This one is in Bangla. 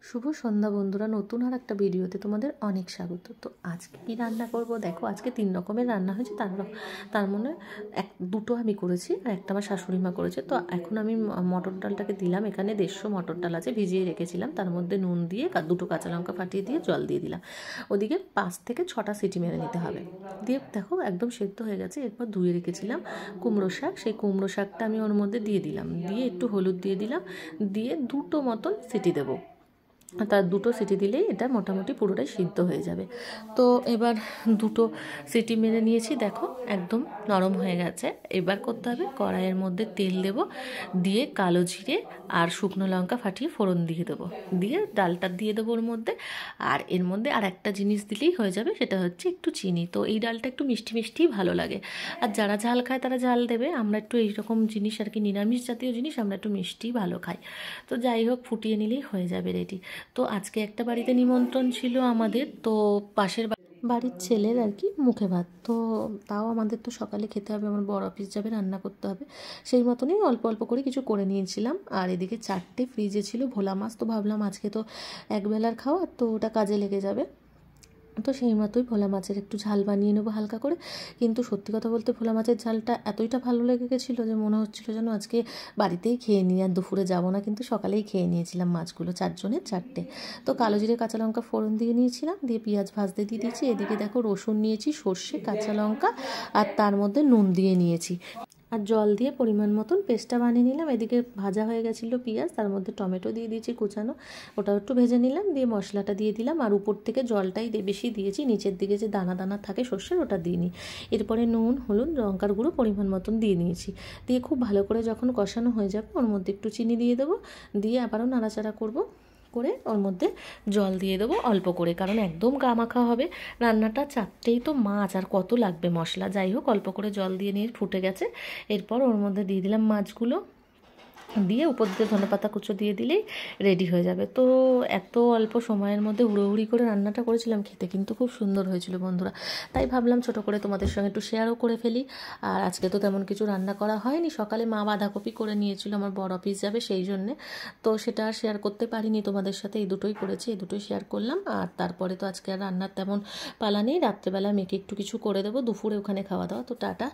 শুভ সন্ধ্যা বন্ধুরা, নতুন আর একটা ভিডিওতে তোমাদের অনেক স্বাগত। তো আজকে কী রান্না করব দেখো। আজকে 3 রকমের রান্না হয়েছে, তার মনে দুটো আমি করেছি আর একটা আমার শাশুড়ি মা করেছে। তো এখন আমি মটর ডালটাকে দিলাম, এখানে 150 মটর ডাল আছে, ভিজিয়ে রেখেছিলাম। তার মধ্যে নুন দিয়ে দুটো কাঁচা লঙ্কা ফাটিয়ে দিয়ে জল দিয়ে দিলাম। ওদিকে 5 থেকে 6টা সিটি মেরে নিতে হবে। দিয়ে দেখো একদম সেদ্ধ হয়ে গেছে। এরপর ধুয়ে রেখেছিলাম কুমড়ো শাক, সেই কুমড়ো শাকটা আমি ওর মধ্যে দিয়ে দিলাম, দিয়ে একটু হলুদ দিয়ে দিলাম, দিয়ে দুটো মতন সিটি দেবো। তার দুটো সিটি দিলেই এটা মোটামুটি পুরোটাই সিদ্ধ হয়ে যাবে। তো এবার দুটো সিটি মেরে নিয়েছি, দেখো একদম নরম হয়ে গেছে। এবার করতে হবে, কড়াইয়ের মধ্যে তেল দেব, দিয়ে কালো জিরে আর শুকনো লঙ্কা ফাটিয়ে ফোড়ন দিয়ে দেবো, দিয়ে ডালটা দিয়ে দেবো ওর মধ্যে। আর এর মধ্যে আর একটা জিনিস দিলেই হয়ে যাবে, সেটা হচ্ছে একটু চিনি। তো এই ডালটা একটু মিষ্টি মিষ্টিই ভালো লাগে, আর যারা ঝাল খায় তারা ঝাল দেবে। আমরা একটু এইরকম জিনিস আর কি, নিরামিষ জাতীয় জিনিস আমরা একটু মিষ্টি ভালো খাই। তো যাই হোক, ফুটিয়ে নিলেই হয়ে যাবে রেডি। তো আজকে একটা বাড়িতে নিমন্ত্রণ ছিল আমাদের, তো পাশের বাড়ির ছেলের আর কি মুখে ভাত। তো তাও আমাদের তো সকালে খেতে হবে, আমার বড় অফিস যাবে, রান্না করতে হবে, সেই মতনই অল্প অল্প করে কিছু করে নিয়েছিলাম। আর এদিকে 4টে ফ্রিজে ছিল ভোলা মাছ, তো ভাবলাম আজকে তো একবেলার খাওয়া, তো ওটা কাজে লেগে যাবে। তো সেই মতোই ভোলা মাছের একটু ঝাল বানিয়ে নেবো হালকা করে। কিন্তু সত্যি কথা বলতে ভোলা মাছের ঝালটা এতইটা ভালো লেগে গেছিলো যে মনে হচ্ছিলো যেন আজকে বাড়িতেই খেয়ে নিই, আর দুপুরে যাবো না। কিন্তু সকালেই খেয়ে নিয়েছিলাম মাছগুলো, 4 জনের 4টে। তো কালো জিরে কাঁচা লঙ্কা ফোড়ন দিয়ে নিয়েছিলাম, দিয়ে পেঁয়াজ ভাজতে দিয়ে দিয়েছি। এদিকে দেখো রসুন নিয়েছি, সর্ষে, কাঁচা লঙ্কা, আর তার মধ্যে নুন দিয়ে নিয়েছি, আর জল দিয়ে পরিমাণ মতন পেস্টটা বানিয়ে নিলাম। এদিকে ভাজা হয়ে গেছিলো পেঁয়াজ, তার মধ্যে টমেটো দিয়ে দিয়েছি কুচানো, ওটাও একটু ভেজে নিলাম, দিয়ে মশলাটা দিয়ে দিলাম। আর উপর থেকে জলটাই বেশি দিয়েছি, নিচের দিকে যে দানা দানা থাকে সর্ষের ওটা দিইনি। এরপরে নুন, হলুদ, লঙ্কার গুঁড়ো পরিমাণ মতন দিয়ে নিয়েছি। দিয়ে খুব ভালো করে যখন কষানো হয়ে যাবে, ওর মধ্যে একটু চিনি দিয়ে দেবো, দিয়ে আবারও নাড়াচাড়া করব করে ওর মধ্যে জল দিয়ে দেবো অল্প করে, কারণ একদম গা মাখা হবে রান্নাটা। 4টেই তো মাছ, আর কত লাগবে মশলা। যাই হোক, অল্প করে জল দিয়ে নিয়ে ফুটে গেছে। এরপর ওর মধ্যে দিয়ে দিলাম মাছগুলো, দিয়ে উপর দিয়ে ধনেপাতা কুচো দিয়ে দিলেই রেডি হয়ে যাবে। তো এত অল্প সময়ের মধ্যে হুড়োহুড়ি করে রান্নাটা করেছিলাম, খেতে কিন্তু খুব সুন্দর হয়েছিল বন্ধুরা। তাই ভাবলাম ছোট করে তোমাদের সঙ্গে একটু শেয়ারও করে ফেলি। আর আজকে তো তেমন কিছু রান্না করা হয়নি, সকালে মা বাঁধাকপি করে নিয়েছিল, আমার বড় অফিস যাবে সেই জন্যে। তো সেটা আর শেয়ার করতে পারিনি তোমাদের সাথে, এই দুটোই করেছি, এই দুটোই শেয়ার করলাম। আর তারপরে তো আজকে আর রান্নার তেমন পালা নেই, রাত্রেবেলা মেয়েকে একটু কিছু করে দেবো, দুপুরে ওখানে খাওয়া দাওয়া। তো টাটা।